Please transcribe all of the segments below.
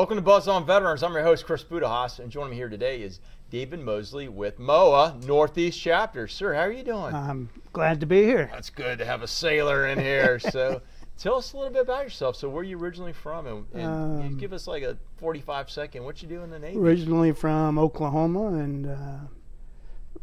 Welcome to Buzz on Veterans. I'm your host, Chris Budihas, and joining me here today is David Mosley with MOAA Northeast Chapter. Sir, how are you doing? I'm glad to be here. That's good to have a sailor in here. So tell us a little bit about yourself. So where are you originally from? And you give us like a 45-second. What you do in the Navy? Originally from Oklahoma and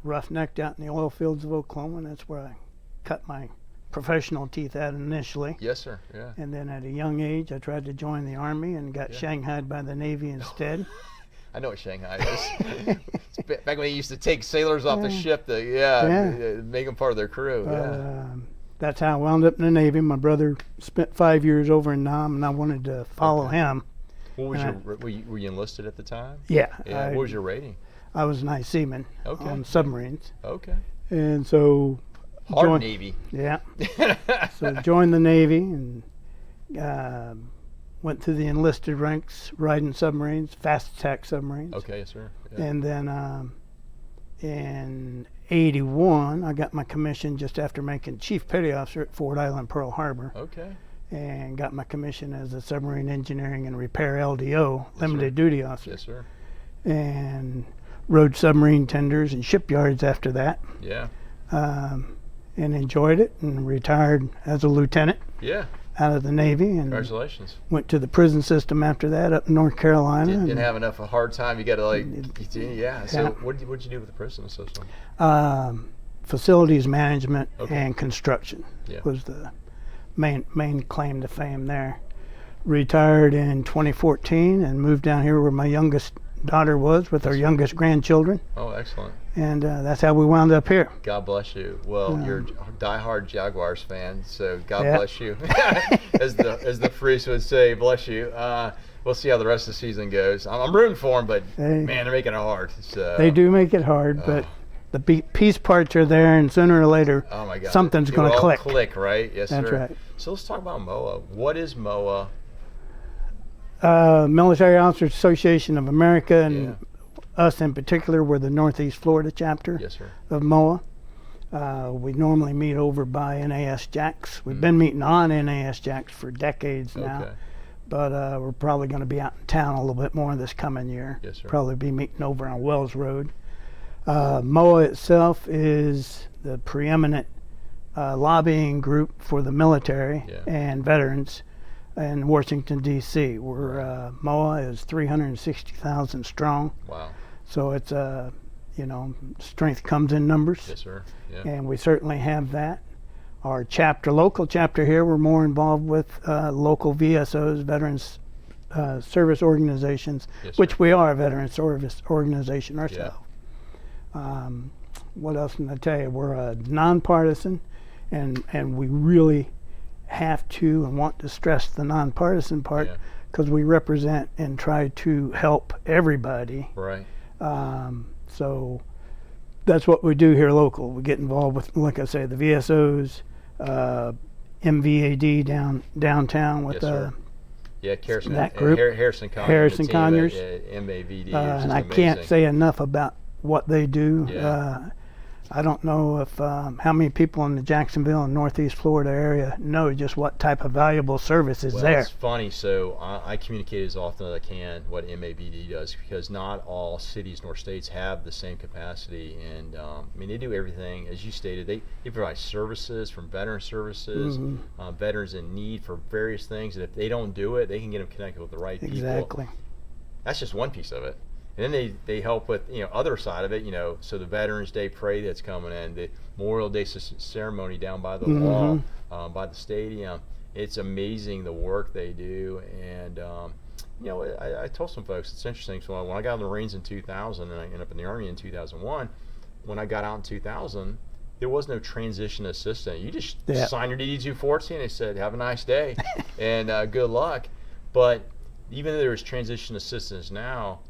roughnecked out in the oil fields of Oklahoma. And that's where I cut my professional teeth at initially. Yes, sir. Yeah. And then at a young age, I tried to join the Army and got shanghaied by the Navy instead. I know what Shanghai is. It's back when they used to take sailors off the ship to make them part of their crew. That's how I wound up in the Navy. My brother spent 5 years over in Nam, and I wanted to follow him. What was were you enlisted at the time? Yeah. What was your rating? I was an ice seaman on submarines. Okay. And so Hard Navy. Yeah. So joined the Navy and went through the enlisted ranks, riding submarines, fast attack submarines. Okay, yes, sir. Yeah. And then in '81, I got my commission just after making Chief Petty Officer at Fort Island, Pearl Harbor. Okay. And got my commission as a Submarine Engineering and Repair LDO, Limited Duty Officer. Yes, sir. And rode submarine tenders and shipyards after that. Yeah. And enjoyed it and retired as a lieutenant. Yeah. Out of the Navy. And congratulations. Went to the prison system after that up in North Carolina. Didn't have enough of a hard time. You got to So what'd you do with the prison system? Facilities management and construction was the main claim to fame there. Retired in 2014 and moved down here where my youngest daughter was with our youngest grandchildren. Oh, excellent. And that's how we wound up here. God bless you. Well, you're a diehard Jaguars fan, so God bless you. as the priest would say, bless you. We'll see how the rest of the season goes. I'm rooting for them, but man, they're making it hard. So, they do make it hard, but the peace parts are there, and sooner or later, something's going to click. Click, right? Yes, that's sir. right. So let's talk about MOAA. What is MOAA? Military Officers Association of America, and us in particular, we're the Northeast Florida chapter of MOAA. We normally meet over by NAS Jacks. We've been meeting on NAS Jacks for decades now, but we're probably going to be out in town a little bit more this coming year. Yes, sir. Probably be meeting over on Wells Road. MOAA itself is the preeminent lobbying group for the military and veterans in Washington, D.C. We're MOAA is 360,000 strong. Wow. So it's strength comes in numbers. Yes, sir. Yeah. And we certainly have that. Our local chapter here, we're more involved with local VSOs, Veterans Service Organizations, which we are a Veterans Service Organization ourselves. What else can I tell you? We're nonpartisan, and we really have to and want to stress the nonpartisan part because we represent and try to help everybody. Right. So that's what we do here local. We get involved with, like I say, the VSOs, MVAD downtown with that group. Harrison Conyers. MAVD. And I can't say enough about what they do. I don't know if how many people in the Jacksonville and Northeast Florida area know just what type of valuable service is there. It's funny. So I communicate as often as I can what MAVD does because not all cities nor states have the same capacity. And they do everything, as you stated. They provide services from veteran services, veterans in need for various things. And if they don't do it, they can get them connected with the right people. Exactly. That's just one piece of it. And then they help with other side of it, so the Veterans Day parade that's coming in, the Memorial Day ceremony down by the wall, by the stadium. It's amazing the work they do, and I told some folks it's interesting. So when I got in the Marines in 2000 and I ended up in the Army in 2001, when I got out in 2000, there was no transition assistant. You just signed your DD-214 and they said, "Have a nice day," and good luck. But even though there's transition assistants now,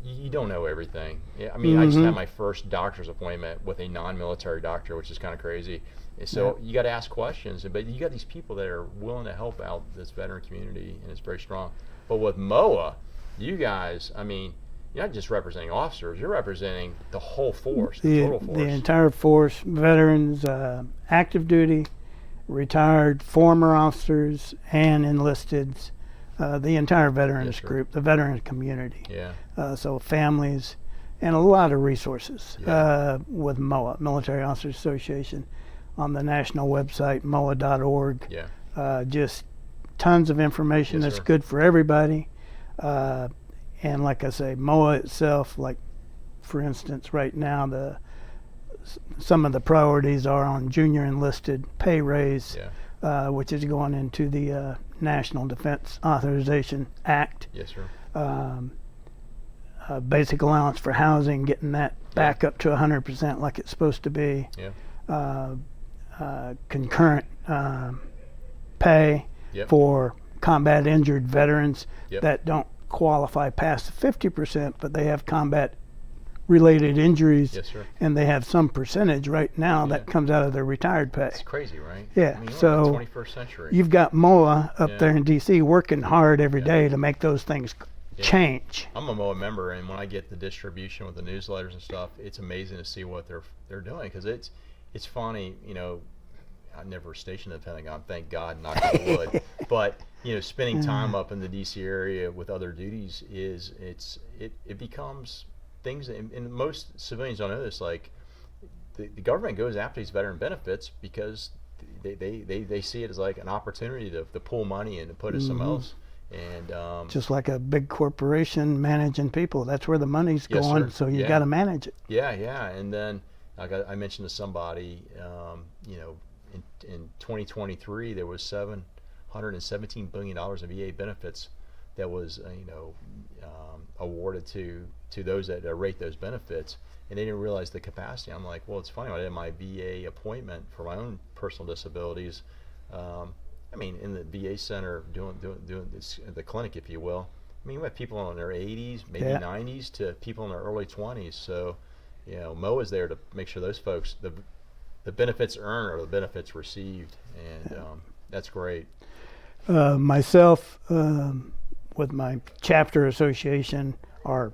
you don't know everything. I just had my first doctor's appointment with a non-military doctor, which is kind of crazy. And so you got to ask questions, but you got these people that are willing to help out this veteran community, and it's very strong. But with MOAA, you guys, you're not just representing officers, you're representing the whole force, the total force. The entire force, veterans, active duty, retired, former officers, and enlisteds. the entire veterans group, the veteran community. Yeah. So families and a lot of resources with MOAA, Military Officers Association, on the national website, moa.org. Yeah. Just tons of information that's good for everybody. And like I say, MOAA itself, like for instance, right now, some of the priorities are on junior enlisted pay raise, which is going into the National Defense Authorization Act. Yes, sir. Basic allowance for housing, getting that back up to 100% like it's supposed to be. Yeah. Concurrent pay for combat injured veterans that don't qualify past 50%, but they have combat related injuries, and they have some percentage right now that comes out of their retired pay. It's crazy, right? Yeah. I mean, so 21st century. You've got MOAA up there in DC working hard every day to make those things change. I'm a MOAA member, and when I get the distribution with the newsletters and stuff, it's amazing to see what they're doing, because it's funny, you know. I never stationed at the Pentagon, thank God, knock on wood. But you know, spending time up in the DC area with other duties it becomes things, and most civilians don't know this. Like the government goes after these veteran benefits because they see it as like an opportunity to pull money and to put it somewhere else. And just like a big corporation managing people, that's where the money's going. So you got to manage it. Yeah, and then like I mentioned to somebody, you know. In 2023, there was $717 billion in VA benefits that was, awarded to those that rate those benefits, and they didn't realize the capacity. I'm like, well, it's funny. I did my VA appointment for my own personal disabilities. I mean, in the VA center, doing this, the clinic, if you will. I mean, we have people in their 80s, maybe 90s, to people in their early 20s. So, you know, MOAA's there to make sure those folks, the benefits earned or the benefits received, and that's great. Myself, with my chapter association or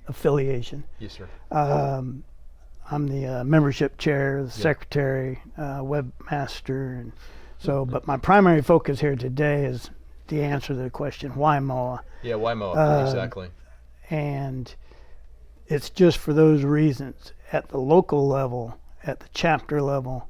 affiliation. Yes, sir. I'm the membership chair, the secretary, webmaster, and so. But my primary focus here today is the answer to the question, why MOAA? Yeah, why MOAA? Exactly. And it's just for those reasons. At the local level, at the chapter level,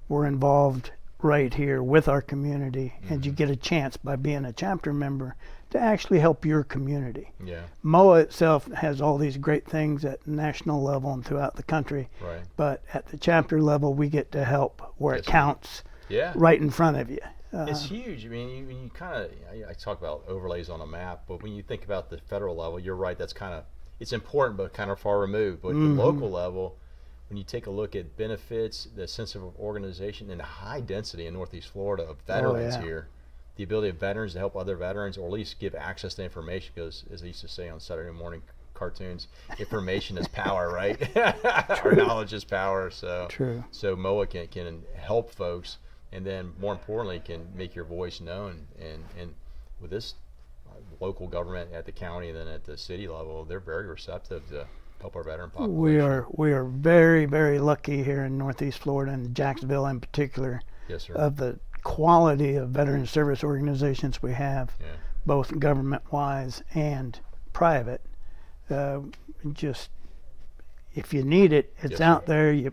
we're involved right here with our community, and you get a chance by being a chapter member to actually help your community. Yeah. MOAA itself has all these great things at national level and throughout the country, but at the chapter level, we get to help where it counts, right in front of you. It's huge. I mean, when you kind of, I talk about overlays on a map, but when you think about the federal level, you're right, that's kind of, it's important, but kind of far removed. But at the local level, when you take a look at benefits, the sense of organization, and the high density in Northeast Florida of veterans here, the ability of veterans to help other veterans, or at least give access to information, because as they used to say on Saturday morning cartoons, information is power, right? Our knowledge is power. So, so MOAA can help folks, and then more importantly, can make your voice known. And with this local government at the county and then at the city level, they're very receptive to help our veteran population. We are very, very lucky here in Northeast Florida, and Jacksonville in particular, of the quality of veteran service organizations we have, both government-wise and private. Just if you need it, it's out there.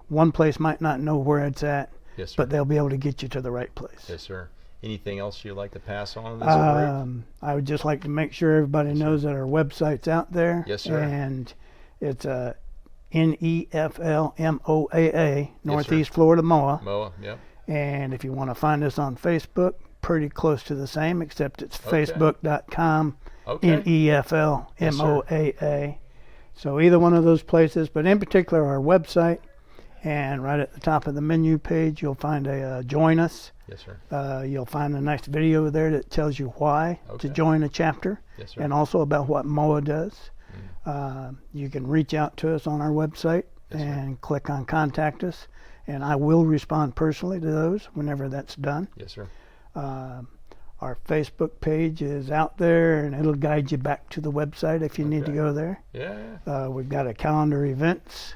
One place might not know where it's at, but they'll be able to get you to the right place. Yes, sir. Anything else you'd like to pass on this? I would just like to make sure everybody knows that our website's out there. Yes, sir. And it's NEFL-MOAA, Northeast Florida MOAA. MOAA, yep. And if you want to find us on Facebook, pretty close to the same, except it's facebook.com, NEFL-MOAA. So either one of those places, but in particular our website, and right at the top of the menu page, you'll find a Join Us. Yes, sir. You'll find a nice video there that tells you why to join a chapter, and also about what MOAA does. You can reach out to us on our website and click on Contact Us, and I will respond personally to those whenever that's done. Yes, sir. Our Facebook page is out there, and it'll guide you back to the website if you need to go there. We've got a calendar events,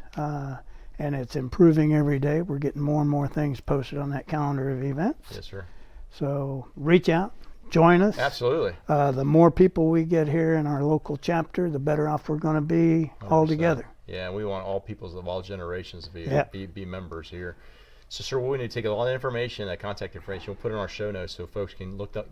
and it's improving every day. We're getting more and more things posted on that calendar of events. Yes, sir. So reach out, join us. Absolutely. The more people we get here in our local chapter, the better off we're going to be 100%. all together. Yeah, we want all peoples of all generations to Yeah. be members here. So, sir, we need to take a lot of information, that contact information, we'll put it in our show notes so folks can look up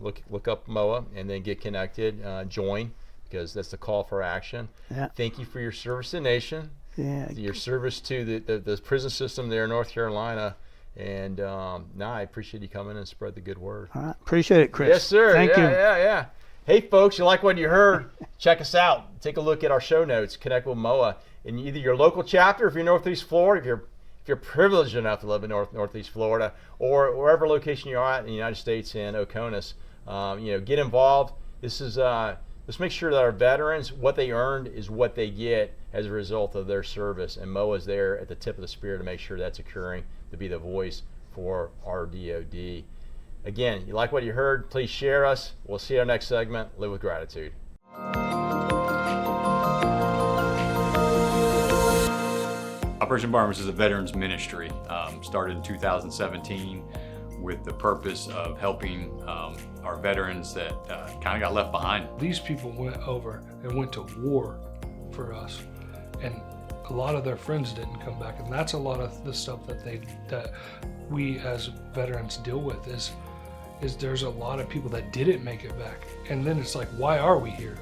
MOAA and then get connected, join, because that's the call for action. Yeah. Thank you for your service to the nation, Yeah. your service to the prison system there in North Carolina, and I appreciate you coming and spread the good word. All right. Appreciate it, Chris. Yes, sir. Thank you. Yeah. Hey, folks, you like what you heard? Check us out. Take a look at our show notes. Connect with MOAA in either your local chapter, if you're Northeast Florida, if you're privileged enough to live in Northeast Florida, or wherever location you're at in the United States in Oconus, get involved. This is let's make sure that our veterans, what they earned is what they get as a result of their service, and MOAA is there at the tip of the spear to make sure that's occurring, to be the voice for our DoD. Again, you like what you heard, please share us. We'll see you in our next segment. Live with gratitude. Operation Barnabas is a veterans ministry, started in 2017 with the purpose of helping our veterans that kind of got left behind. These people went over and went to war for us, and a lot of their friends didn't come back, and that's a lot of the stuff that we as veterans deal with is there's a lot of people that didn't make it back, and then it's like, why are we here?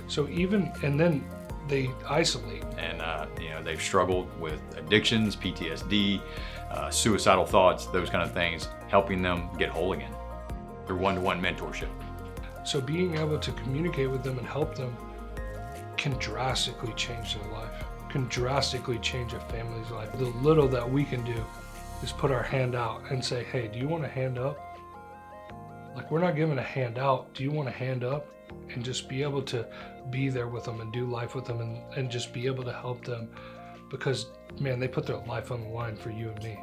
So and then they isolate. And they've struggled with addictions, PTSD, suicidal thoughts, those kind of things, helping them get whole again through one-to-one mentorship. So being able to communicate with them and help them can drastically change their life, can drastically change a family's life. The little that we can do is put our hand out and say, hey, do you want a hand up? Like, we're not giving a hand out. Do you want a hand up? And just be able to be there with them and do life with them and just be able to help them, because, man, they put their life on the line for you and me.